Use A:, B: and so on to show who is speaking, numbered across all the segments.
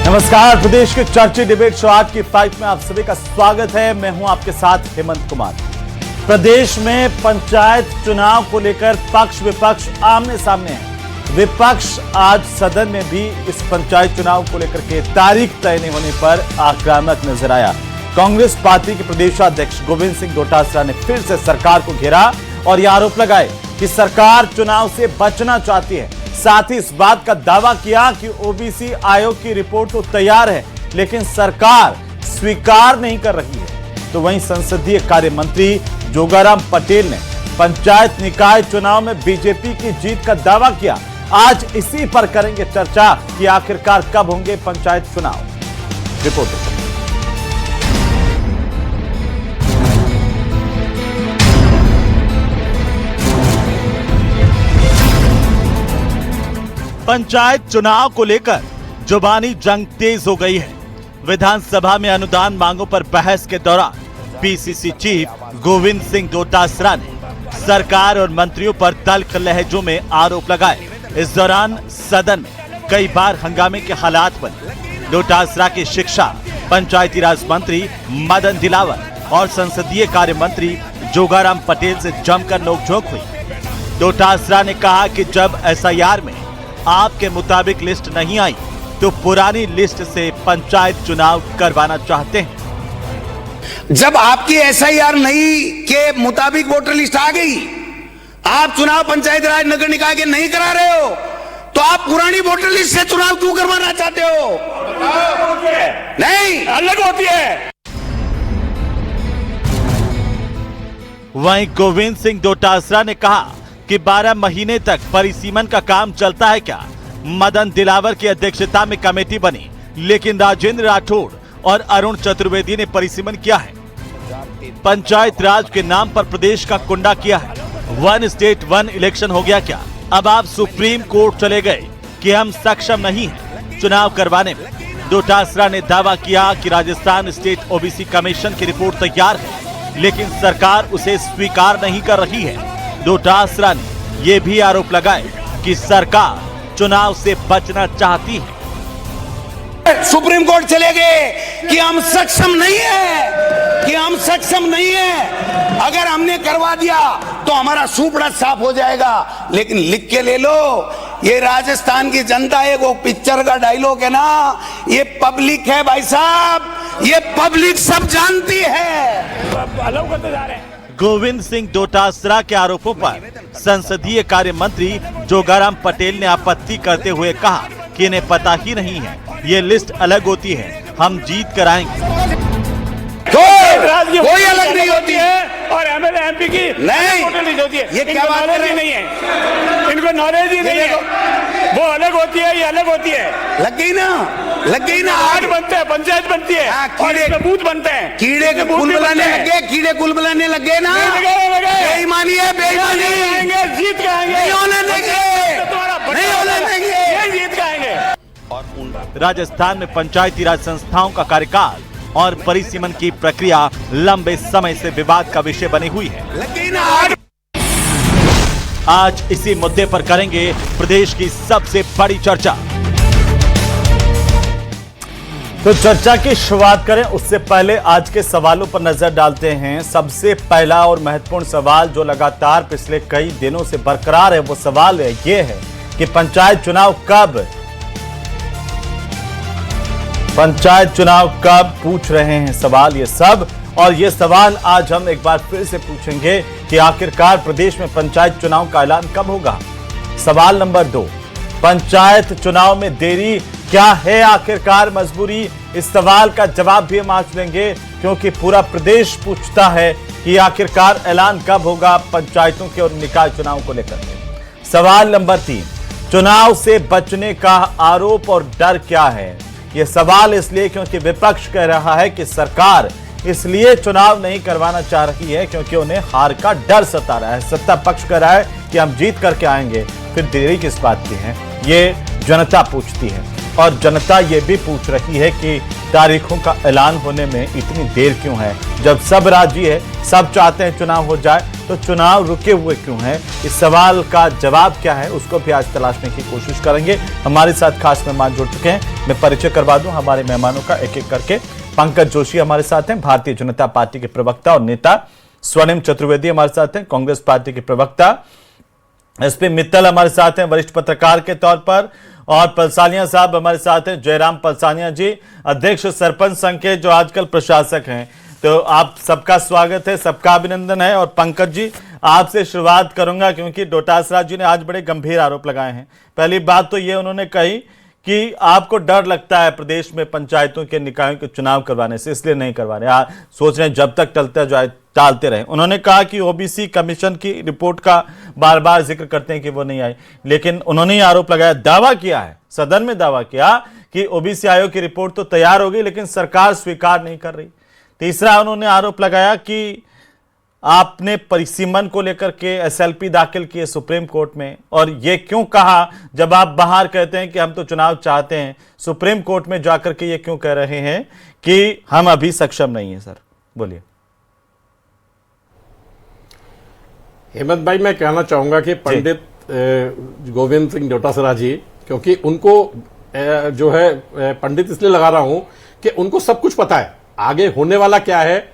A: नमस्कार, प्रदेश के चर्चित डिबेट शो आज की फाइट में आप सभी का स्वागत है। मैं हूं आपके साथ हेमंत कुमार। प्रदेश में पंचायत चुनाव को लेकर पक्ष विपक्ष आमने सामने है। विपक्ष आज सदन में भी इस पंचायत चुनाव को लेकर के तारीख तय नहीं होने पर आक्रामक नजर आया। कांग्रेस पार्टी के प्रदेशाध्यक्ष गोविंद सिंह डोटासरा ने फिर से सरकार को घेरा और यह आरोप लगाए कि सरकार चुनाव से बचना चाहती है। साथ ही इस बात का दावा किया कि ओबीसी आयोग की रिपोर्ट तो तैयार है, लेकिन सरकार स्वीकार नहीं कर रही है। तो वहीं संसदीय कार्य मंत्री जोगाराम पटेल ने पंचायत निकाय चुनाव में बीजेपी की जीत का दावा किया। आज इसी पर करेंगे चर्चा कि आखिरकार कब होंगे पंचायत चुनाव। रिपोर्ट पंचायत चुनाव को लेकर जुबानी जंग तेज हो गई है। विधानसभा में अनुदान मांगों पर बहस के दौरान पीसीसी चीफ गोविंद सिंह डोटासरा ने सरकार और मंत्रियों पर तल्ख लहजों में आरोप लगाए। इस दौरान सदन में कई बार हंगामे के हालात बने। डोटासरा की शिक्षा, पंचायती राज मंत्री मदन दिलावर और संसदीय कार्य मंत्री जोगाराम पटेल से जमकर नोकझोंक हुई। डोटासरा ने कहा कि जब एसआईआर में आपके मुताबिक लिस्ट नहीं आई तो पुरानी लिस्ट से पंचायत चुनाव करवाना चाहते हैं।
B: जब आपकी एसआईआर नहीं के मुताबिक वोटर लिस्ट आ गई, आप चुनाव पंचायत राज नगर निकाय के नहीं करा रहे हो, तो आप पुरानी वोटर लिस्ट से चुनाव क्यों करवाना चाहते हो? नहीं, अलग होती है।
A: वहीं गोविंद सिंह डोटासरा ने कहा कि 12 महीने तक परिसीमन का काम चलता है क्या? मदन दिलावर की अध्यक्षता में कमेटी बनी, लेकिन राजेंद्र राठौड़ और अरुण चतुर्वेदी ने परिसीमन किया है। पंचायत राज के नाम पर प्रदेश का कुंडा किया है। वन स्टेट वन इलेक्शन हो गया क्या? अब आप सुप्रीम कोर्ट चले गए कि हम सक्षम नहीं हैं चुनाव करवाने में। डोटासरा ने दावा किया कि राजस्थान स्टेट ओबीसी कमीशन की रिपोर्ट तैयार है, लेकिन सरकार उसे स्वीकार नहीं कर रही है। डोटासरा ने यह भी आरोप लगाया कि सरकार चुनाव से बचना चाहती है।
B: सुप्रीम कोर्ट चले गए कि हम सक्षम नहीं है, अगर हमने करवा दिया तो हमारा सुपड़ा साफ हो जाएगा। लेकिन लिख के ले लो, ये राजस्थान की जनता है, वो पिक्चर का डायलॉग है ना, ये पब्लिक है भाई साहब, ये पब्लिक सब जानती है। अलग करते जा रहे हैं।
A: गोविंद सिंह डोटासरा के आरोपों पर संसदीय कार्य मंत्री जोगाराम पटेल ने आपत्ति करते हुए कहा कि इन्हें पता ही नहीं है, ये लिस्ट अलग होती है, हम जीत कर आएंगे।
B: कोई अलग नहीं होती है
C: और एमएलए एमपी की
B: नहीं
C: होती है।
B: ये क्या बात कर रहे हैं?
C: नहीं है, इनको नॉलेज ही नहीं है। वो अलग होती है, ये अलग होती है।
B: लग गई ना
C: आठ बनते हैं, पंचायत बनती है और इसमें बूथ बनते हैं।
B: कीड़े के कुल बनाने लग गए ना। बेईमानी है, बेईमानी।
C: जीत के आएंगे,
B: नहीं होने देंगे।
C: जीत के आएंगे।
A: राजस्थान में पंचायती राज संस्थाओं का कार्यकाल और परिसीमन की प्रक्रिया लंबे समय से विवाद का विषय बनी हुई है। आज इसी मुद्दे पर करेंगे प्रदेश की सबसे बड़ी चर्चा। तो चर्चा की शुरुआत करें उससे पहले आज के सवालों पर नजर डालते हैं। सबसे पहला और महत्वपूर्ण सवाल जो लगातार पिछले कई दिनों से बरकरार है, वो सवाल ये है कि पंचायत चुनाव कब पूछ रहे हैं सवाल ये सब। और ये सवाल आज हम एक बार फिर से पूछेंगे कि आखिरकार प्रदेश में पंचायत चुनाव का ऐलान कब होगा। सवाल नंबर 2, पंचायत चुनाव में देरी क्या है आखिरकार मजबूरी? इस सवाल का जवाब भी हम आज लेंगे, क्योंकि पूरा प्रदेश पूछता है कि आखिरकार ऐलान कब होगा पंचायतों के और निकाय चुनाव को लेकर। सवाल नंबर 3, चुनाव से बचने का आरोप और डर क्या है? यह सवाल इसलिए क्योंकि विपक्ष कह रहा है कि सरकार इसलिए चुनाव नहीं करवाना चाह रही है क्योंकि उन्हें हार का डर सता रहा है। सत्ता पक्ष कह रहा है कि हम जीत करके आएंगे, फिर देरी किस बात की है, ये जनता पूछती है। और जनता ये भी पूछ रही है कि तारीखों का ऐलान होने में इतनी देर क्यों है? जब सब राजी है, सब चाहते हैं चुनाव हो जाए, तो चुनाव रुके हुए क्यों है? इस सवाल का जवाब क्या है उसको भी आज तलाशने की कोशिश करेंगे। हमारे साथ खास मेहमान जुड़ चुके हैं मैं परिचय करवा दूं हमारे मेहमानों का एक एक करके। पंकज जोशी हमारे साथ हैं, भारतीय जनता पार्टी के प्रवक्ता और नेता। स्वर्णिम चतुर्वेदी हमारे साथ हैं, कांग्रेस पार्टी के प्रवक्ता। एसपी मित्तल हमारे साथ हैं, वरिष्ठ पत्रकार के तौर पर। और पलसानिया साहब हमारे साथ हैं, जयराम पलसानिया जी, अध्यक्ष सरपंच संघ के, जो आजकल प्रशासक हैं। तो आप सबका स्वागत है, सबका अभिनंदन है। और पंकज जी, आपसे शुरुआत करूंगा क्योंकि डोटासरा जी ने आज बड़े गंभीर आरोप लगाए हैं। पहली बात तो ये उन्होंने कही कि आपको डर लगता है प्रदेश में पंचायतों के निकायों के चुनाव करवाने से, इसलिए नहीं करवा रहे, सोच रहे हैं जब तक टलता जाए टालते रहे। उन्होंने कहा कि ओबीसी कमीशन की रिपोर्ट का बार बार जिक्र करते हैं कि वो नहीं आई, लेकिन उन्होंने ही आरोप लगाया, दावा किया है, सदन में दावा किया कि ओबीसी आयोग की रिपोर्ट तो तैयार हो गई लेकिन सरकार स्वीकार नहीं कर रही। तीसरा उन्होंने आरोप लगाया कि आपने परिसीमन को लेकर के एसएलपी दाखिल किए सुप्रीम कोर्ट में, और ये क्यों कहा जब आप बाहर कहते हैं कि हम तो चुनाव चाहते हैं, सुप्रीम कोर्ट में जाकर के ये क्यों कह रहे हैं कि हम अभी सक्षम नहीं है? सर बोलिए।
D: हेमंत भाई, मैं कहना चाहूंगा कि पंडित गोविंद सिंह डोटासरा जी, क्योंकि उनको जो है पंडित इसलिए लगा रहा हूं कि उनको सब कुछ पता है, आगे होने वाला क्या है,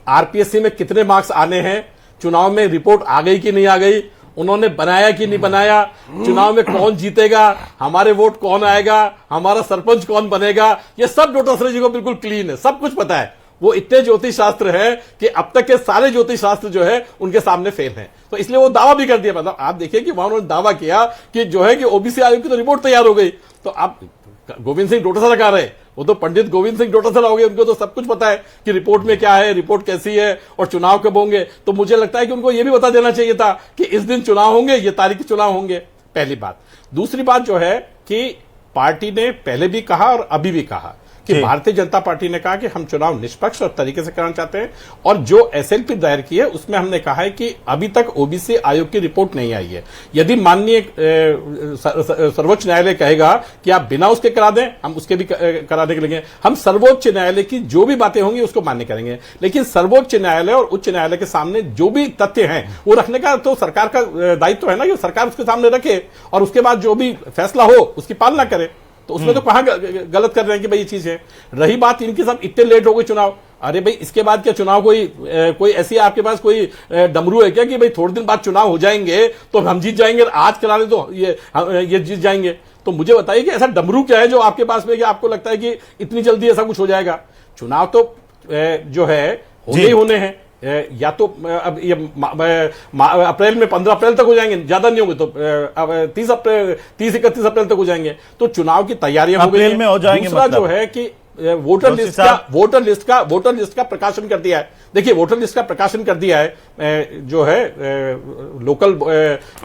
D: आरपीएससी में कितने मार्क्स आने हैं, चुनाव में रिपोर्ट आ गई कि नहीं आ गई, उन्होंने बनाया कि नहीं बनाया, चुनाव में कौन जीतेगा, हमारे वोट कौन आएगा, हमारा सरपंच कौन बनेगा, ये सब डोटासरा जी को बिल्कुल क्लीन है, सब कुछ पता है। वो इतने ज्योतिष शास्त्र है कि अब तक के सारे ज्योतिष शास्त्र जो है उनके सामने फेल हैं, तो इसलिए वो दावा भी कर दिया। मतलब आप देखिए कि वहां उन्होंने दावा किया कि जो है कि ओबीसी आयोग की तो रिपोर्ट तैयार हो गई, तो आप गोविंद सिंह डोटासरा कह रहे, वो तो पंडित गोविंद सिंह डोटासरा हो गए, उनको तो सब कुछ पता है कि रिपोर्ट में क्या है, रिपोर्ट कैसी है और चुनाव कब होंगे। तो मुझे लगता है कि उनको यह भी बता देना चाहिए था कि इस दिन चुनाव होंगे, ये तारीख के चुनाव होंगे, पहली बात। दूसरी बात जो है कि पार्टी ने पहले भी कहा और अभी भी कहा कि भारतीय जनता पार्टी ने कहा कि हम चुनाव निष्पक्ष और तरीके से करना चाहते हैं, और जो एसएलपी दायर की है उसमें हमने कहा है कि अभी तक ओबीसी आयोग की रिपोर्ट नहीं आई है। यदि माननीय सर्वोच्च न्यायालय कहेगा कि आप बिना उसके करा दें, हम उसके भी कराने के लिए हम सर्वोच्च न्यायालय की जो भी बातें होंगी उसको मान्य करेंगे, लेकिन सर्वोच्च न्यायालय और उच्च न्यायालय के सामने जो भी तथ्य हैं वो रखने का तो सरकार का दायित्व है ना, कि सरकार उसके सामने रखे और उसके बाद जो भी फैसला हो उसकी पालना करे। तो उसमें तो कहां गलत कर रहे हैं कि भाई ये चीज है। रही बात इनकी, सब इतने लेट हो गए चुनाव, अरे भाई इसके बाद क्या चुनाव कोई ऐसी आपके पास कोई डमरू है क्या कि भाई थोड़े दिन बाद चुनाव हो जाएंगे तो हम जीत जाएंगे, आज करा दे तो ये जीत जाएंगे? तो मुझे बताइए कि ऐसा डमरू क्या है जो आपके पास में कि आपको लगता है कि इतनी जल्दी ऐसा कुछ हो जाएगा? चुनाव तो जो है होने ही होने हैं, या तो अब ये अप्रैल में 15 अप्रैल तक हो जाएंगे, ज्यादा नहीं होंगे तो 30-31 अप्रैल तक हो जाएंगे। तो चुनाव की तैयारियां हो गई में हो जाएंगे। दूसरा जो है कि वोटर लिस्ट का प्रकाशन कर दिया है। देखिए वोटर लिस्ट का प्रकाशन कर दिया है जो है लोकल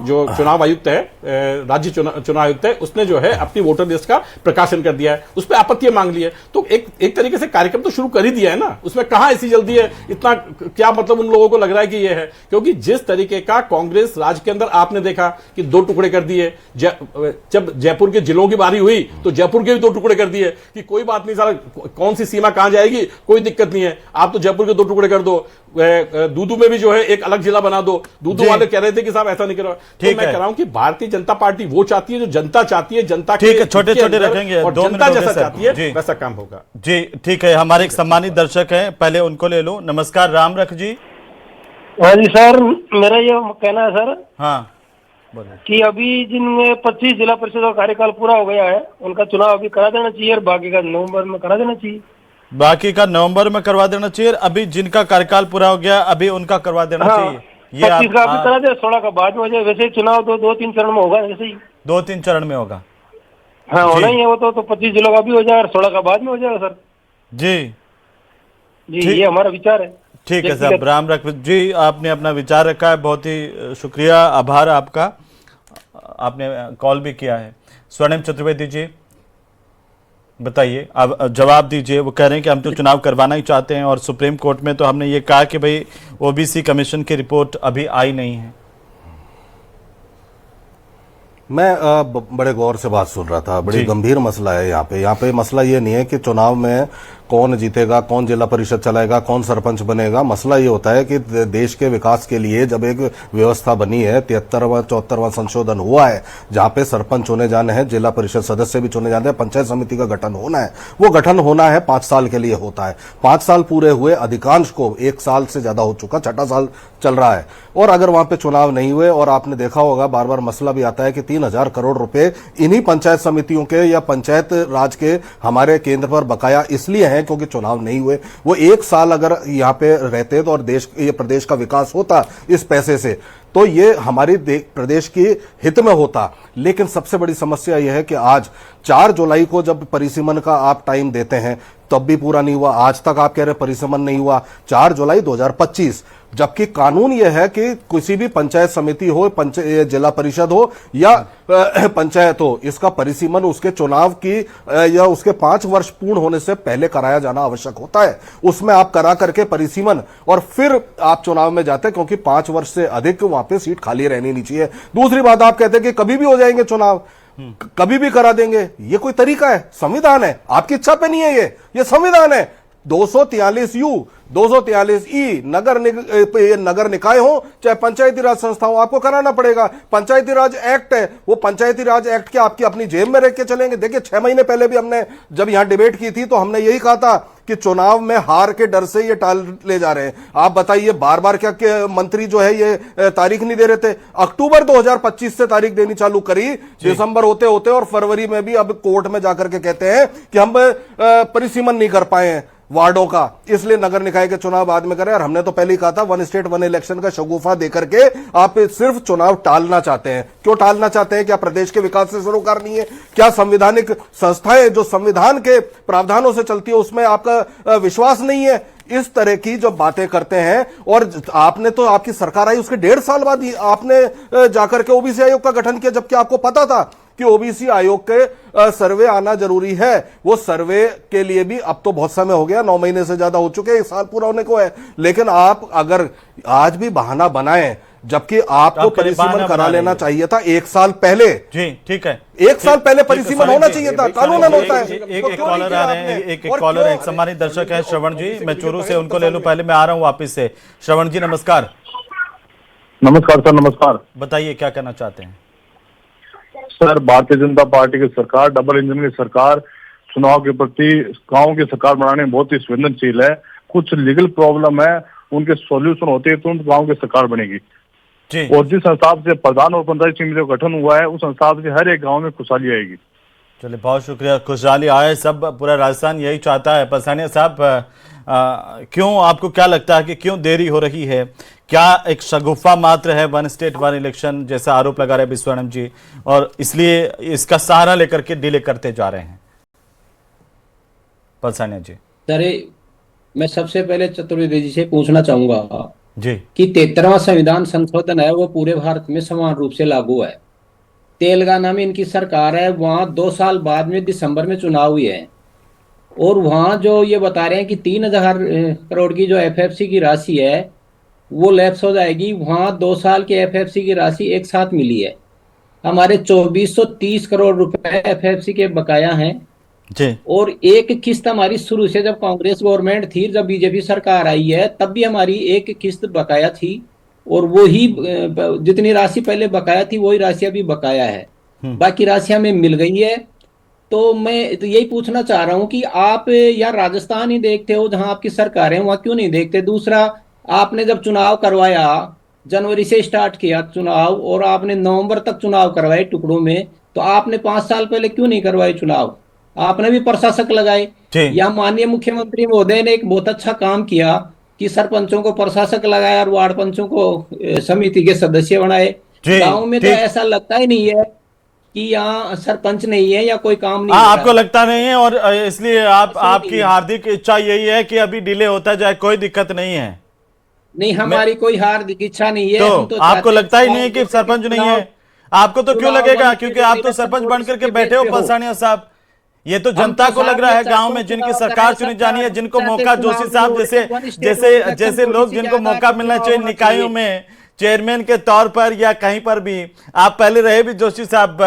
D: जो चुनाव आयुक्त है, राज्य चुनाव आयुक्त है, उसने जो है अपनी वोटर लिस्ट का प्रकाशन कर दिया है, उस पर आपत्तियां मांग ली है। तो एक तरीके से कार्यक्रम तो शुरू कर ही दिया है ना, उसमें कहां ऐसी जल्दी है, इतना क्या मतलब उन लोगों को लग रहा है कि ये है? क्योंकि जिस तरीके का कांग्रेस राज के अंदर आपने देखा कि 2 टुकड़े कर दिए, जब जयपुर के जिलों की बारी हुई तो जयपुर के भी 2 टुकड़े कर दिए कि कोई बात नहीं, सारा कौन सी सीमा कहां जाएगी कोई दिक्कत नहीं है, आप तो जयपुर के 2 टुकड़े कर दो, दूदू में भी जो है एक अलग जिला बना दो। दूदू वाले कह रहे थे कि साहब ऐसा नहीं करो। तो मैं कह रहा हूं कि भारतीय जनता पार्टी वो चाहती है जो जनता चाहती है, जनता के
A: छोटे छोटे रखेंगे और
D: जनता जैसा चाहती है वैसा काम होगा।
A: जी ठीक है, हमारे एक सम्मानित दर्शक हैं, पहले उनको ले लो। नमस्कार, राम रख जी।
E: हाँ जी सर, मेरा ये कहना है सर,
A: हाँ
E: कि अभी जिनमें 25 जिला परिषद का कार्यकाल पूरा हो गया है उनका चुनाव अभी करा देना चाहिए और बाकी का नवंबर में करा देना चाहिए।
A: बाकी का नवंबर में करवा देना चाहिए, अभी जिनका कार्यकाल पूरा हो गया अभी उनका करवा देना चाहिए। ये
E: 25 का अभी करा दे, 16 का बाद में हो जाए। वैसे चुनाव तो 2-3 चरण में होगा, वैसे ही
A: 2-3 चरण में होगा।
E: हाँ होना ही है वो तो 25 जिलों का भी हो जाएगा और 16 का बाद में हो जाएगा सर। जी ये हमारा विचार है।
A: ठीक है साहब, राम रख जी, आपने अपना विचार रखा है, बहुत ही शुक्रिया, आभार आपका, आपने कॉल भी किया है। स्वर्णिम चतुर्वेदी जी बताइए, अब जवाब दीजिए। वो कह रहे हैं कि हम तो चुनाव करवाना ही चाहते हैं और सुप्रीम कोर्ट में तो हमने ये कहा कि भाई ओबीसी कमीशन की रिपोर्ट अभी आई नहीं है।
F: मैं बड़े गौर से बात सुन रहा था, बड़ी गंभीर मसला है यहाँ पे मसला ये नहीं है कि चुनाव में कौन जीतेगा, कौन जिला परिषद चलाएगा, कौन सरपंच बनेगा। मसला ये होता है कि देश के विकास के लिए जब एक व्यवस्था बनी है, 73वां 74वां संशोधन हुआ है, जहां पे सरपंच चुने जाने हैं, जिला परिषद सदस्य भी चुने जाते हैं, पंचायत समिति का गठन होना है। वो गठन होना है 5 साल के लिए होता है। 5 साल पूरे हुए, अधिकांश को 1 साल से ज्यादा हो चुका, 6ठा साल चल रहा है, और अगर वहां पे चुनाव नहीं हुए, और आपने देखा होगा बार बार मसला भी आता है कि 3000 करोड़ रुपए इन्हीं पंचायत समितियों के या पंचायत राज के हमारे केंद्र पर बकाया इसलिए हैं क्योंकि चुनाव नहीं हुए। वो 1 साल अगर यहां पे रहते तो और ये प्रदेश का विकास होता इस पैसे से, तो ये हमारी प्रदेश की हित में होता। लेकिन सबसे बड़ी समस्या यह है कि आज 4 जुलाई को जब परिसीमन का आप टाइम देते हैं तब भी पूरा नहीं हुआ। आज तक आप कह रहे हैं परिसीमन नहीं हुआ, 4 जुलाई 2025, जबकि कानून यह है कि किसी भी पंचायत समिति हो, जिला परिषद हो या पंचायत हो, इसका परिसीमन उसके चुनाव की या उसके 5 वर्ष पूर्ण होने से पहले कराया जाना आवश्यक होता है। उसमें आप करा करके परिसीमन और फिर आप चुनाव में जाते हैं, क्योंकि 5 वर्ष से अधिक वहां पे सीट खाली रहनी नहीं चाहिए। दूसरी बात, आप कहते हैं कि कभी भी हो जाएंगे चुनाव, कभी भी करा देंगे, ये कोई तरीका है? संविधान है, आपकी इच्छा पे नहीं है, ये संविधान है। 243U 243E नगर निकाय हो चाहे पंचायती राज संस्था हो, आपको कराना पड़ेगा। पंचायती राज एक्ट है, वो पंचायती राज एक्ट के आपकी अपनी जेब में रख के चलेंगे। देखिए 6 महीने पहले भी हमने जब यहां डिबेट की थी तो हमने यही कहा था कि चुनाव में हार के डर से ये टाल ले जा रहे हैं। आप बताइए, बार बार क्या मंत्री जो है ये तारीख नहीं दे रहे थे? अक्टूबर 2025 से तारीख देनी चालू करी, दिसंबर होते होते और फरवरी में भी अब कोर्ट में जाकर के कहते हैं कि हम परिसीमन नहीं कर पाए हैं वार्डों का, इसलिए नगर निकाय के चुनाव बाद में करें। और हमने तो पहले ही कहा था 1 स्टेट 1 इलेक्शन का शगुफा देकर के आप सिर्फ चुनाव टालना चाहते हैं। क्यों टालना चाहते हैं? क्या प्रदेश के विकास से सरोकार नहीं है? क्या संवैधानिक संस्थाएं जो संविधान के प्रावधानों से चलती है उसमें आपका विश्वास नहीं है? इस तरह की जो बातें करते हैं। और आपने तो, आपकी सरकार आई उसके 1.5 साल बाद ही आपने जाकर के ओबीसी आयोग का गठन किया, जबकि आपको पता था कि ओबीसी आयोग के सर्वे आना जरूरी है। वो सर्वे के लिए भी अब तो बहुत समय हो गया, 9 महीने से ज्यादा हो चुके, 1 साल पूरा होने को है। लेकिन आप अगर आज भी बहाना बनाएं, जबकि आपको परिसीमन करा लेना चाहिए था 1 साल पहले।
A: जी ठीक है,
F: 1 साल पहले परिसीमन होना चाहिए था, कानूनन होता है।
A: एक कॉलर आ रहे हैं, एक कॉलर है, एक सम्मानित दर्शक है श्रवण जी, मैं चूरू से, उनको ले लूं पहले, मैं आ रहा हूं वापिस से। श्रवण जी नमस्कार।
G: नमस्कार सर, नमस्कार।
A: बताइए क्या कहना चाहते हैं?
G: सर, भारतीय जनता पार्टी की सरकार, डबल इंजन की सरकार, चुनाव के प्रति गांव की सरकार बनाने में बहुत ही संवेदनशील है। कुछ लीगल प्रॉब्लम है, उनके सॉल्यूशन होते हैं तुरंत गांव की सरकार बनेगी। और जिस हिसाब से प्रधान और पंचायत समिति का गठन हुआ है, उस हिसाब से हर एक गांव में खुशहाली आएगी।
A: चलिए बहुत शुक्रिया। खुशहाली आए, सब पूरा राजस्थान यही चाहता है। पसानिया साहब, क्यों, आपको क्या लगता है कि क्यों देरी हो रही है? क्या एक शगुफा मात्र है 1 स्टेट 1 इलेक्शन जैसा आरोप लगा रहे विश्वनाथ जी, और इसलिए इसका सहारा लेकर के डिले करते जा रहे हैं? पसानिया जी।
H: सर, मैं सबसे पहले चतुर्वेदी जी से पूछना चाहूंगा
A: जी
H: कि 73वां संविधान संशोधन है वो पूरे भारत में समान रूप से लागू है। तेलंगाना में इनकी सरकार है, वहां 2 साल बाद में दिसंबर में चुनाव हुए हैं, और वहां जो ये बता रहे हैं कि 3000 करोड़ की जो एफएफसी की राशि है वो लैप्स हो जाएगी। वहां 2 साल की एफएफसी की राशि एक साथ मिली है। हमारे 2430 करोड़ रुपए एफएफसी के बकाया हैं
A: जी। और
H: एक किस्त हमारी शुरू से, जब कांग्रेस गवर्नमेंट थी, जब बीजेपी सरकार आई है, तब भी हमारी एक किस्त बकाया थी, और वही जितनी राशि पहले बकाया थी वही राशि अभी बकाया है। बाकी राशि हमें मिल गई है। तो मैं तो यही पूछना चाह रहा हूं कि आप या राजस्थान ही देखते हो जहां आपकी सरकार है, वहां क्यों नहीं देखते? दूसरा, आपने जब चुनाव करवाया, जनवरी से स्टार्ट किया चुनाव, और आपने नवंबर तक चुनाव करवाए टुकड़ों में, तो आपने 5 साल पहले क्यों नहीं करवाए चुनाव? आपने भी प्रशासक लगाए। या माननीय मुख्यमंत्री महोदय ने एक बहुत अच्छा काम किया कि सरपंचों को प्रशासक लगाया और वार्ड पंचों को समिति के सदस्य बनाए। गांव में तो ऐसा लगता ही नहीं है कि यहाँ सरपंच नहीं है या कोई काम नहीं।
A: आपको लगता नहीं है, और इसलिए आपकी हार्दिक इच्छा यही है कि अभी डिले होता जाए, कोई दिक्कत नहीं है?
H: नहीं, हमारी कोई हार्दिक इच्छा नहीं है।
A: तो आपको लगता ही नहीं है कि सरपंच नहीं है? आपको तो क्यों लगेगा, क्योंकि आप तो सरपंच बन करके बैठे हो पलसानिया साहब। ये तो जनता को लग रहा है, गांव में जिनकी सरकार चुनी जानी है, जिनको मौका, जोशी साहब जैसे लोग जिनको मौका मिलना चाहिए निकायों में चेयरमैन के तौर पर या कहीं पर भी। आप पहले रहे भी जोशी साहब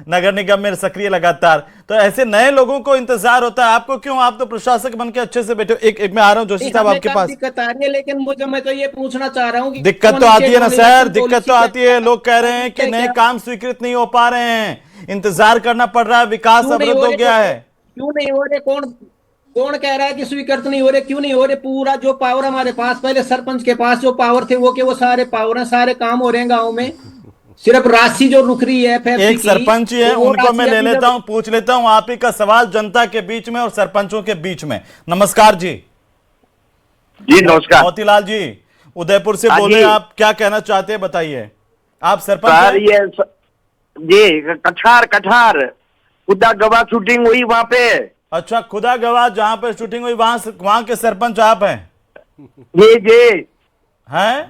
A: नगर निगम में सक्रिय लगातार, तो ऐसे नए लोगों को इंतजार होता है। आपको क्यों? आप तो प्रशासक बन के अच्छे से बैठे हो। एक मैं आ रहा हूँ जोशी साहब आपके पास।
H: दिक्कत आ रही है, लेकिन मैं तो ये पूछना चाह रहा हूँ कि
A: दिक्कत तो आती है ना सर, दिक्कत तो आती है। लोग कह रहे हैं कि नए काम स्वीकृत नहीं हो पा रहे हैं, इंतजार करना पड़ रहा है, विकास अवरुद्ध हो गया है।
H: क्यों नहीं हो रहे? कौन कह रहा है कि स्वीकृत नहीं हो रहे? क्यों नहीं हो रहे? पूरा जो पावर हमारे पास, पहले सरपंच के पास जो पावर थे वो सारे पावर है, सारे काम हो रहे हैं गाँव में। सिर्फ राशि जो रुक रही है
A: एक सरपंच ही है, उनको मैं ले लेता हूं, पूछ लेता हूं आप ही का सवाल जनता के बीच में और सरपंचों के बीच में। नमस्कार जी।
I: जी नमस्कार।
A: मोतीलाल जी उदयपुर से बोल रहे हैं, आप क्या कहना चाहते हैं बताइए। आप सरपंच
I: सर ये जी कठार खुदा गवाह शूटिंग हुई वहां पे।
A: अच्छा, खुदा गवाह जहां पे शूटिंग हुई वहां के सरपंच आप हैं?
I: जी
A: हैं?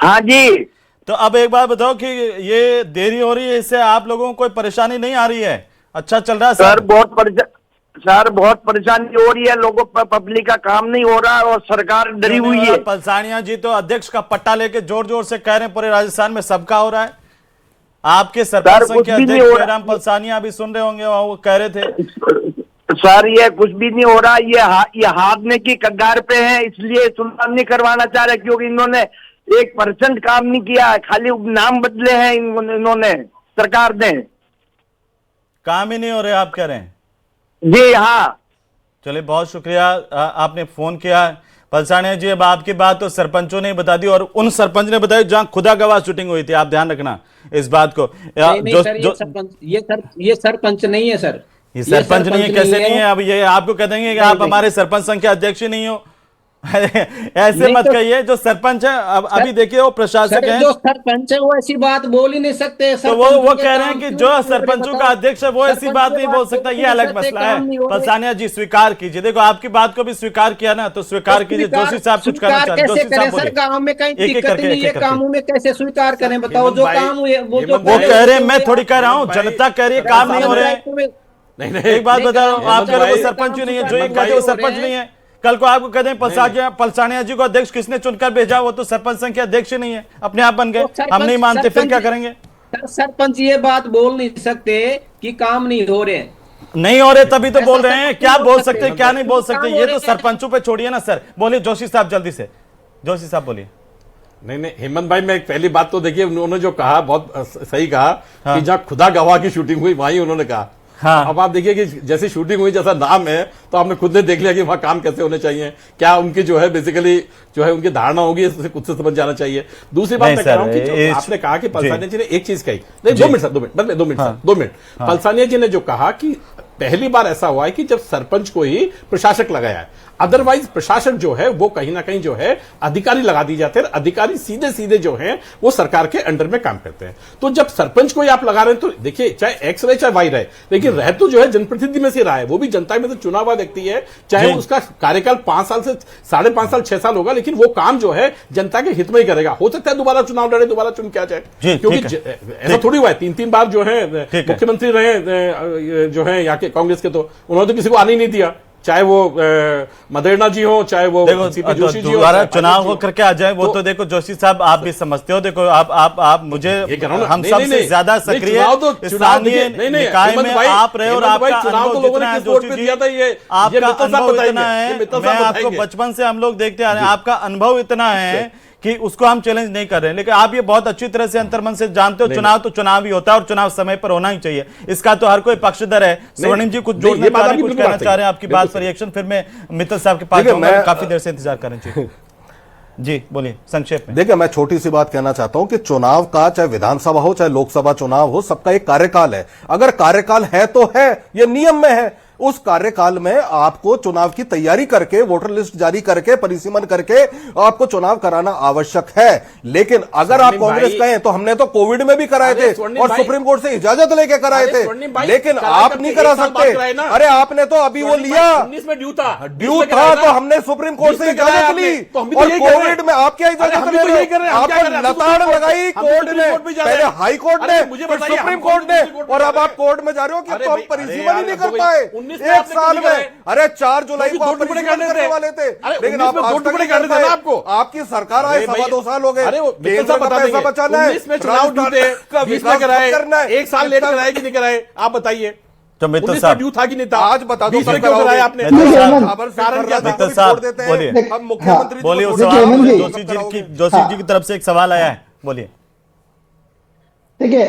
I: हाँ जी।
A: तो अब एक बात बताओ कि ये देरी हो रही है, इससे आप लोगों को कोई परेशानी नहीं आ रही है? अच्छा चल रहा है
I: सर? बहुत परेशानी हो रही है, लोगों पर, पब्लिक का काम नहीं हो रहा और सरकार डरी हुई है।
A: पलसानिया जी तो अध्यक्ष का पट्टा लेके जोर जोर से कह रहे हैं पूरे राजस्थान में सबका हो रहा है। आपके सरपंच संघ के अध्यक्ष जयराम पलसानिया भी सुन रहे होंगे, वो कह रहे थे।
I: सर ये कुछ भी नहीं हो रहा, ये हारने की कगार पे है, इसलिए चुनाव नहीं करवाना चाह रहे, क्योंकि इन्होंने 1% काम नहीं किया है, खाली नाम बदले हैं इन्होंने, सरकार ने।
A: काम ही नहीं हो रहे आप कह रहे हैं?
I: जी हाँ।
A: चलिए बहुत शुक्रिया आपने फोन किया। पलसानिया जी अब आपकी बात तो सरपंचों ने बता दी और उन सरपंच ने बताया जहां खुदा गवाह शूटिंग हुई थी। आप ध्यान रखना इस बात को।
H: ये सरपंच नहीं है सर,
A: ये सरपंच नहीं है। कैसे नहीं है? अब ये आपको कह देंगे कि आप हमारे सरपंच संघ के अध्यक्ष ही नहीं हो। ऐसे मत कहिए। जो सरपंच है अब अभी देखिए वो प्रशासक है,
H: जो सरपंच है वो ऐसी बात बोल ही नहीं सकते।
A: तो वो कह रहे हैं कि जो सरपंचों का अध्यक्ष है वो ऐसी बात नहीं बोल सकता। ये अलग मसला है। पलसानिया जी स्वीकार कीजिए, देखो आपकी बात को भी स्वीकार किया ना, तो स्वीकार कीजिए। जोशी साहब कुछ कहना चाहते हैं? जोशी साहब बोलिए।
H: गाँव में कहीं दिक्कत नहीं है, कामों में कैसे स्वीकार करें बताओ? जो काम हुए वो
A: कह रहे हैं, मैं थोड़ी कह रहा हूँ, जनता कह रही है काम नहीं हो रहे। नहीं एक बात बता रहा हूँ, आप कह रहे हो वो सरपंच ही नहीं है, जो ये कहते वो सरपंच नहीं है। कल को आपको कहते हैं पलसानिया जी को अध्यक्ष किसने चुनकर भेजा, वो तो सरपंच संघ के अध्यक्ष ही नहीं है, अपने आप बन गए। हम नहीं मानते, फिर क्या करेंगे?
H: सरपंच ये बात बोल नहीं सकते कि काम नहीं हो रहे।
A: नहीं हो रहे तभी तो बोल रहे हैं। क्या बोल सकते क्या नहीं बोल सकते, ये तो सरपंचों पे छोड़िए ना सर। बोलिए जोशी साहब, जल्दी से जोशी साहब बोलिए।
D: नहीं हेमंत भाई, मैं पहली बात तो देखिए उन्होंने जो कहा बहुत सही कहा कि जहां खुदा गवाह की शूटिंग हुई वहीं उन्होंने कहा। हाँ। अब आप देखिए कि जैसी शूटिंग हुई, जैसा नाम है, तो आपने खुद ने देख लिया कि वहां काम कैसे होने चाहिए, क्या उनकी जो है बेसिकली जो है उनकी धारणा होगी, इससे खुद से समझ जाना चाहिए। दूसरी बात मैं कह रहा हूं कि आपने कहा कि पलसानिया जी ने एक चीज कही, नहीं 2 मिनट, पलसानिया जी ने जो कहा कि पहली बार ऐसा हुआ है कि जब सरपंच को ही प्रशासक लगाया है, अदरवाइज प्रशासक जो है वो कहीं ना कहीं जो है अधिकारी लगा दी जाते हैं। अधिकारी सीधे सीधे जो हैं वो सरकार के अंडर में काम करते हैं। तो जब सरपंच को ही आप लगा रहे हैं, तो देखिए चाहे एक्स रहे चाहे वाई रहे, लेकिन रह तो जो है जनप्रतिनिधि में से रहा है, वो भी जनता में से चुना हुआ व्यक्ति है। चाहे उसका कार्यकाल 5 साल से 5.5 साल 6 साल होगा, लेकिन वो काम जो है जनता के हित में ही करेगा। हो सकता है दोबारा चुनाव लड़े, दोबारा चुन के आ जाए, क्योंकि ऐसा थोड़ी हुआ है। 3 बार जो है मुख्यमंत्री रहे जो है यहाँ के कांग्रेस के, तो उन्होंने तो किसी को आने ही नहीं दिया, चाहे वो मदेरणा जी हो, चाहे वो सीपी जोशी जी हो।
A: दोबारा चुनाव हो करके आ जाए वो तो देखो जोशी साहब आप भी समझते हो। देखो आप मुझे हम सबसे ज्यादा सक्रिय स्थानीय निकाय में आप रहे और आपका अनुभव जितना है जोशी जी, आपका अनुभव इतना है, मैं आपको बचपन से हम लोग देखते आ रहे हैं, आपका अनुभव इतना है कि उसको हम चैलेंज नहीं कर रहे हैं। लेकिन आप ये बहुत अच्छी तरह से अंतर्मन से जानते हो चुनाव तो चुनाव ही होता है और चुनाव समय पर होना ही चाहिए, इसका तो हर कोई पक्षधर है। स्वर्णिम जी कुछ जोड़ने कुछ कहना चाह रहे हैं, आपकी बात पर रिएक्शन, फिर मैं मित्तल साहब के पास जाऊंगा, काफी देर से इंतजार कर रहे हैं। जी बोलिए संक्षेप में।
F: देखिए मैं छोटी सी बात कहना चाहता हूं कि चुनाव का चाहे विधानसभा हो चाहे लोकसभा चुनाव हो, सबका एक कार्यकाल है। अगर कार्यकाल है तो है, ये नियम में है। उस कार्यकाल में आपको चुनाव की तैयारी करके, वोटर लिस्ट जारी करके, परिसीमन करके आपको चुनाव कराना आवश्यक है। लेकिन अगर आप कांग्रेस कहें तो हमने तो कोविड में भी कराए थे और सुप्रीम कोर्ट से इजाजत लेके कराए थे, लेकिन आप नहीं करा सकते। अरे आपने तो अभी वो लिया, ड्यू था तो हमने सुप्रीम कोर्ट से इजाजत ली, और कोविड में आप क्या इजाजत ले रहे हो? आपको लताड़ लगाई कोर्ट ने, पहले हाई कोर्ट ने, फिर सुप्रीम कोर्ट ने, और अब आप कोर्ट में जा रहे हो कि तो हम परिसीमन ही नहीं कर पाए।
D: में
F: एक
D: आपने
F: साल
D: क्यों नहीं
F: में। अरे 4 जुलाई को आप
D: टुकड़े
F: परिशीलन करने वाले थे,
D: अरे
F: लेकिन
D: 19
F: आप
D: में
F: आज
D: 2
F: तक
D: टुकड़े
F: नहीं
D: करने
F: कर
D: थे ना
F: पाए।
D: आपको।
F: आपकी सरकार आए
D: अरे
F: सवा
D: भाई,
F: 2 साल हो गए।
D: अरे वो
F: केंद्र
D: बिल्कुल
F: का
D: बता
F: पैसा
D: देंगे।
F: बचाना है,
D: 19 में चुनाव
F: राजस्थान
D: जीते,
F: का
D: 20 में
F: विकास
D: कराए,
F: करना है।
D: 1 साल लेट कराए कि नहीं कराए, आप बताइए।
A: तो मित्तल
D: 19 में
A: साहब,
D: ड्यू था कि नहीं था?
F: आज बता दो
D: 20 में
F: कब
D: क्यों
F: कराओगे?
D: कराया आपने?
A: मित्तल साहब,
F: कारण क्या था?
A: मित्तल
F: कभी
A: साहब,
F: छोड़ देते हैं।
A: बोलिए।
F: हम मुख्यमंत्री जी को
A: बोलिए,
F: छोड़
A: उस
F: देते
A: सवाल
F: हैं।
J: हेमंत जी।
A: जोशी जी की तरफ से एक सवाल आया है, बोलिए।
J: देखिए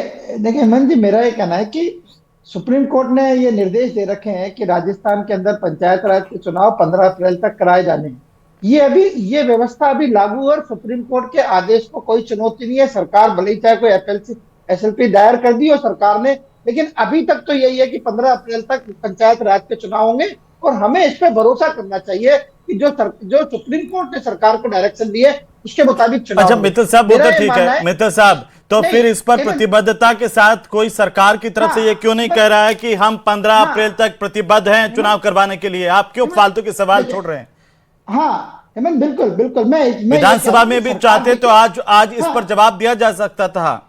J: हेमंत जी, मेरा ये कहना है कि सुप्रीम कोर्ट ने ये निर्देश दे रखे हैं कि राजस्थान के अंदर पंचायत राज के चुनाव 15 अप्रैल तक कराए जाने हैं। ये व्यवस्था अभी लागू और सुप्रीम कोर्ट के आदेश को कोई चुनौती नहीं है। सरकार भले ही चाहे कोई एसएलपी दायर कर दी हो सरकार ने, लेकिन अभी तक तो यही है कि 15 अप्रैल तक पंचायत राज के चुनाव होंगे और हमें इस पर भरोसा करना चाहिए कि जो सुप्रीम कोर्ट ने सरकार को डायरेक्शन दी है उसके मुताबिक चुनाव
A: अच्छा
J: होंगे।
A: मित्तल साहब, वो
J: मेरा
A: तो
J: ये
A: ठीक
J: मानना
A: है मित्तल साहब, तो
J: नहीं,
A: फिर इस पर
J: हेमंत-
A: प्रतिबद्धता के साथ कोई सरकार की तरफ से ये क्यों नहीं कह रहा है कि हम 15
J: हाँ।
A: अप्रैल तक प्रतिबद्ध हैं चुनाव करवाने के लिए? आप क्यों फालतू के सवाल छोड़ रहे हैं?
J: हाँ हेमंत, बिल्कुल बिल्कुल। मैं
A: विधानसभा में भी चाहते तो आज इस
J: हाँ।
A: पर जवाब दिया जा सकता था।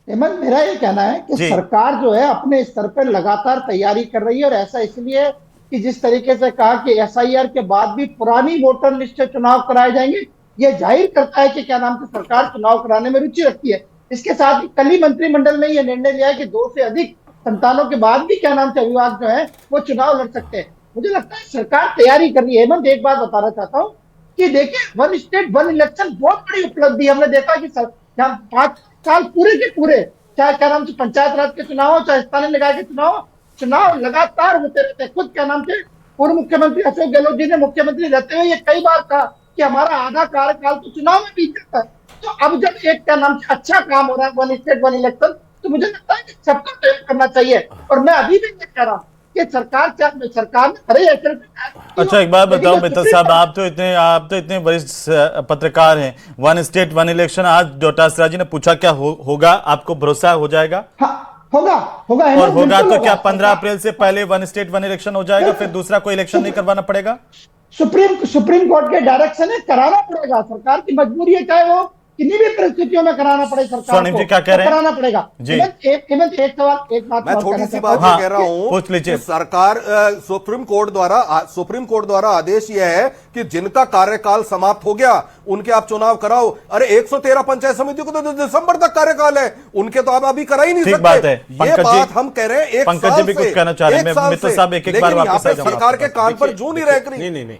J: हेमंत, मेरा ये कहना है कि
A: जी।
J: सरकार जो है अपने स्तर पर लगातार तैयारी कर रही है और ऐसा इसलिए कि जिस तरीके से कहा कि एसआईआर के बाद भी पुरानी वोटर लिस्ट से चुनाव कराए जाएंगे, ये जाहिर करता है कि क्या नाम से सरकार चुनाव कराने में रुचि रखती है। इसके साथ ही कल ही मंत्रिमंडल ने यह निर्णय लिया है कि 2 से अधिक संतानों के बाद भी क्या नाम से अभिभावक जो है वो चुनाव लड़ सकते हैं। मुझे लगता है सरकार तैयारी कर रही है। हेमंत, एक बात बताना चाहता हूँ कि देखिए, 1 स्टेट 1 इलेक्शन बहुत बड़ी उपलब्धि। हमने देखा कि 5 साल पूरे के पूरे, चाहे क्या नाम से पंचायत राज के चुनाव हो, चाहे स्थानीय निकाय के चुनाव लगातार होते रहते हैं। खुद क्या नाम से पूर्व मुख्यमंत्री अशोक गहलोत जी ने मुख्यमंत्री रहते हुए ये कई बार कहा कि हमारा आधा कार्यकाल तो चुनाव में बीत जाता है। तो अब जब एक क्या नाम से अच्छा काम हो रहा है 1 स्टेट 1 इलेक्शन, तो मुझे लगता है कि सबको तैयार करना चाहिए। और मैं अभी भी ये कह रहा हूँ कि सरकार ने
A: अच्छा एक बात बताओ मित्तल साहब, आप तो इतने वरिष्ठ पत्रकार हैं। 1 स्टेट 1 इलेक्शन, आज डोटासरा जी ने पूछा क्या होगा, आपको भरोसा हो जाएगा?
J: होगा
A: और होगा तो क्या 15 अप्रैल से पहले 1 स्टेट 1 इलेक्शन हो जाएगा, फिर दूसरा कोई इलेक्शन नहीं करवाना पड़ेगा?
J: सुप्रीम कोर्ट के डायरेक्शन है, कराना पड़ेगा। सरकार की मजबूरी है, चाहे वो किन्हीं भी परिस्थितियों में कराना पड़े सरकार
A: स्वर्णिम जी क्या कह रहे हैं?
J: कराना पड़ेगा जी। एक सवाल, एक बात
F: मैं छोटी सी बात
A: हाँ,
F: कह रहा हूं,
A: पूछ लीजिए।
F: सरकार सुप्रीम कोर्ट द्वारा आदेश यह है कि जिनका कार्यकाल समाप्त हो गया उनके आप चुनाव कराओ। अरे 113 पंचायत समितियों को तो दिसंबर तक कार्यकाल है, उनके तो आप अभी करा ही नहीं सकते।
A: बात है
F: ये बात हम कह रहे हैं। एक
A: पंकज जी भी कुछ कहना चाह रहे हैं। मित्तल साहब एक बार वापस आ जाऊंगा।
F: सरकार के कान पर जू नहीं रह रही।
D: नहीं,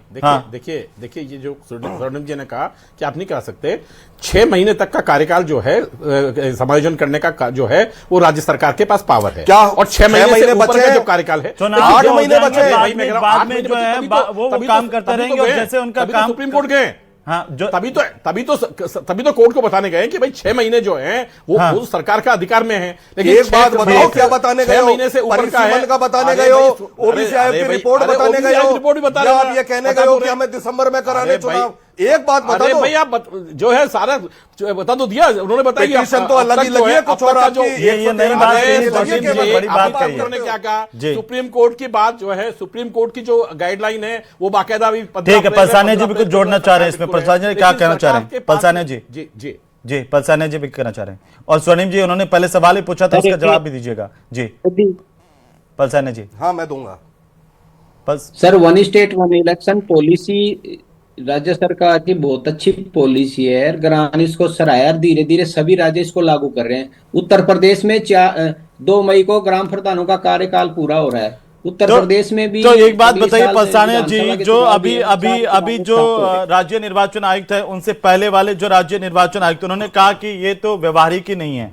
D: देखिए ये जो स्वर्णिम जी ने कहा कि आप नहीं करा सकते, 6 महीने तक का कार्यकाल जो है समायोजन करने का जो है वो राज्य सरकार के पास पावर है।
F: क्या
D: और 6 महीने से ऊपर
F: बचे
D: का
F: हैं?
D: जो कार्यकाल है,
F: 8 महीने बचे हैं।
A: बाद में जो है वो काम करते रहेंगे, और जैसे उनका काम
D: सुप्रीम कोर्ट गए।
A: हाँ, जो
D: तभी तो कोर्ट को बताने गए कि भाई 6 महीने जो हैं वो सरकार का अधिकार में है। लेकिन
F: एक बात बताओ, क्या बताने गए हो?
D: 6 महीने से ऊपर का है,
F: का बताने गए हो, ओबीसी आयोग की रिपोर्ट बताने गए हो,
D: रिपोर्ट भी बता
F: या आप ये कहने गए हो कि हमें दिसंबर में कराने चुनाव? एक बात बता दो
D: भाई, आप जो है सारा बता तो दिया उन्होंने, बताया
F: पिटीशन तो अलग ही लगी है, कुछ और आपकी
A: ये नई बात कही, बड़ी बात कही है।
D: उन्होंने क्या कहा, सुप्रीम कोर्ट की बात जो है, सुप्रीम कोर्ट की जो गाइडलाइन है वो बाकायदा भी
A: ठीक है। पलसाने जी भी कुछ जोड़ना चाह रहे हैं इसमें। पलसाने जी क्या कहना चाह रहे हैं? पलसाने जी जी पलसाने जी भी कहना चाह रहे हैं। और स्वर्णिम जी, उन्होंने पहले सवाल ही पूछा था, उसका जवाब भी दीजिएगा जी। पलसाने जी।
F: हाँ, मैं दूंगा।
H: सर, 1 स्टेट 1 इलेक्शन पॉलिसी राज्य सरकार की बहुत अच्छी पॉलिसी है। ग्रामीण इसको सराहा, धीरे धीरे सभी राज्य इसको लागू कर रहे हैं। उत्तर प्रदेश में 2 मई को ग्राम प्रधानों का कार्यकाल पूरा हो रहा है। उत्तर प्रदेश में भी।
A: तो एक बात बताइए पलसाने जी, जो अभी जो राज्य निर्वाचन आयुक्त है, उनसे पहले वाले जो राज्य निर्वाचन आयुक्त, उन्होंने कहा कि ये तो व्यवहारिक ही नहीं है।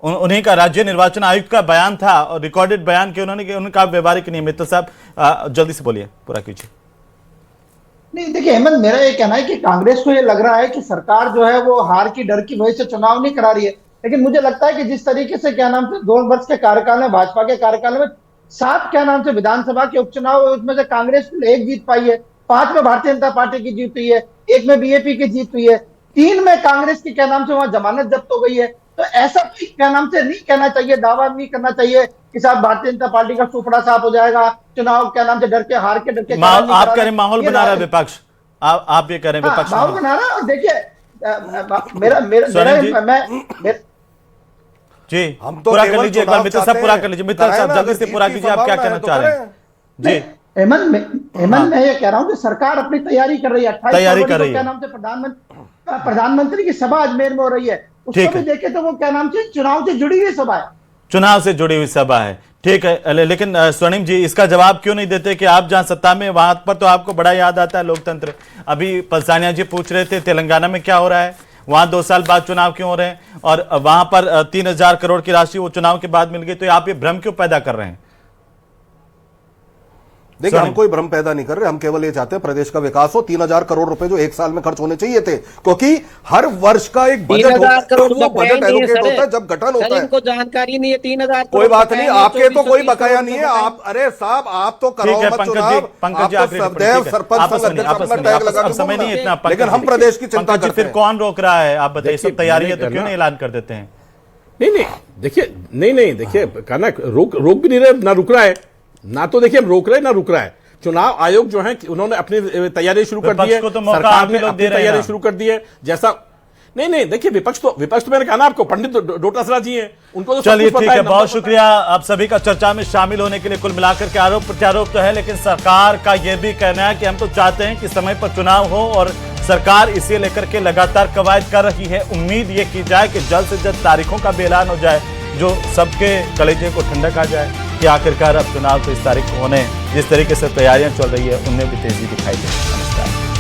A: उन्हीं का राज्य निर्वाचन आयुक्त का बयान था, और रिकॉर्डेड बयान के उन्होंने कहा व्यवहारिक नहीं। मित्तल साहब जल्दी से बोलिए, पूरा कीजिए।
J: नहीं, देखिए हेमंत, मेरा ये कहना है कि कांग्रेस को ये लग रहा है कि सरकार जो है वो हार की डर की वजह से चुनाव नहीं करा रही है। लेकिन मुझे लगता है कि जिस तरीके से क्या नाम से 2 वर्ष के कार्यकाल में, भाजपा के कार्यकाल में 7 क्या नाम से विधानसभा के उपचुनाव, उसमें से कांग्रेस 1 जीत पाई है, 5 में भारतीय जनता पार्टी की जीत हुई है, 1 में बीजेपी की जीत हुई है, 3 में कांग्रेस की क्या नाम से वहां जमानत जब्त हो गई है। तो ऐसा कोई क्या नाम से नहीं कहना चाहिए, दावा नहीं करना चाहिए कि साहब भारतीय जनता पार्टी का सुपड़ा साफ हो जाएगा, चुनाव क्या नाम से डर के हार के डर के।
A: आप कह रहे माहौल बना रहा है विपक्ष, आप ये कह रहे हैं विपक्ष
J: माहौल बना रहा है। और देखिए
A: जी
F: हम तो
A: पूरा कर
F: केवल
A: लीजिए एक बार
F: चुनाव
A: मित्र साहब,
F: चाहते
A: पूरा
F: हैं।
A: कर लीजिए मित्र
F: कराए
A: साहब,
F: ना,
A: जल्दी
F: अगर
A: से
F: जीत
A: पूरा
F: की
A: कीजिए, आप क्या
F: संभावना
A: कहना
F: है तो
A: चाह रहे हैं?
F: करें।
A: जी
J: हेमंत मैं ये कह रहा हूँ कि सरकार अपनी तैयारी कर रही है। 28
A: तैयारी
J: फरवरी
A: कर
J: को
A: रही
J: क्या
A: है।
J: नाम से प्रधानमंत्री की सभा अजमेर में हो रही है, उसको
A: ठीक
J: भी
A: है।
J: देखे तो वो क्या नाम से चुनाव से जुड़ी हुई सभा है।
A: चुनाव से जुड़ी हुई सभा है, ठीक है। लेकिन स्वर्णिम जी इसका जवाब क्यों नहीं देते कि आप जहां सत्ता में वहां पर तो आपको बड़ा याद आता है लोकतंत्र। अभी पलसानिया जी पूछ रहे थे तेलंगाना में क्या हो रहा है, वहां 2 साल बाद चुनाव क्यों हो रहे हैं, और वहां पर 3000 करोड़ की राशि वो चुनाव के बाद मिल गई, तो आप ये भ्रम क्यों पैदा कर रहे हैं?
F: देखिए हम कोई भ्रम पैदा नहीं कर रहे, हम केवल ये चाहते हैं प्रदेश का विकास हो। 3000 करोड़ रुपए जो एक साल में खर्च होने चाहिए थे, क्योंकि हर वर्ष का एक बजट होता है, वो बजट एलोकेट होता है जब गठन होता है।
H: इनको जानकारी नहीं है 3000
F: कोई बात नहीं, आपके तो कोई बकाया नहीं है। आप अरे साहब आप तो कराओ मत चुनाव,
A: पंकज जी
F: आप तो सदैव सरपंच संघ अध्यक्ष अपना टैग लगा के
A: समय नहीं इतना,
F: लेकिन हम प्रदेश की चिंता करते
A: फिर
F: हैं।
A: कौन रोक रहा है? आप बताइए, सब
D: देखिए,
A: तैयारी है
D: मैंने
A: तो क्यों
D: करना-
A: नहीं ऐलान कर देते हैं?
D: नहीं देखिए, नहीं देखिए, कहना रोक भी नहीं रहे, ना रुक रहा है, ना तो देखिए हम रोक रहे हैं ना रुक रहा है। चुनाव आयोग जो है उन्होंने अपनी तैयारी शुरू कर दी है,
A: विपक्ष को तो मौका
D: सरकार
A: आप ही
D: ने
A: लोग
D: अपनी
A: दे रहे हैं
D: तैयारी
A: ना।
D: शुरू कर दी है। जैसा नहीं देखिए, विपक्ष तो मैंने कहा ना आपको, पंडित डोटासरा जी हैं, उनको तो सब
A: चलिए
D: कुछ
A: ठीक
D: पता
A: है,
D: नंबर
A: बहुत
D: पता
A: शुक्रिया आप सभी का चर्चा में शामिल होने के लिए। कुल मिलाकर के आरोप प्रत्यारोप तो है, लेकिन सरकार का यह भी कहना है कि हम तो चाहते हैं कि समय पर चुनाव हो, और सरकार इसे लेकर के लगातार कवायद कर रही है। उम्मीद ये की जाए कि जल्द से जल्द तारीखों का भी ऐलान हो जाए, जो सबके कलेजे को ठंडक आ जाए कि आखिरकार अब चुनाव तो इस तारीख को होने, जिस तरीके से तैयारियां चल रही है उनमें भी तेजी दिखाई दे। नमस्कार।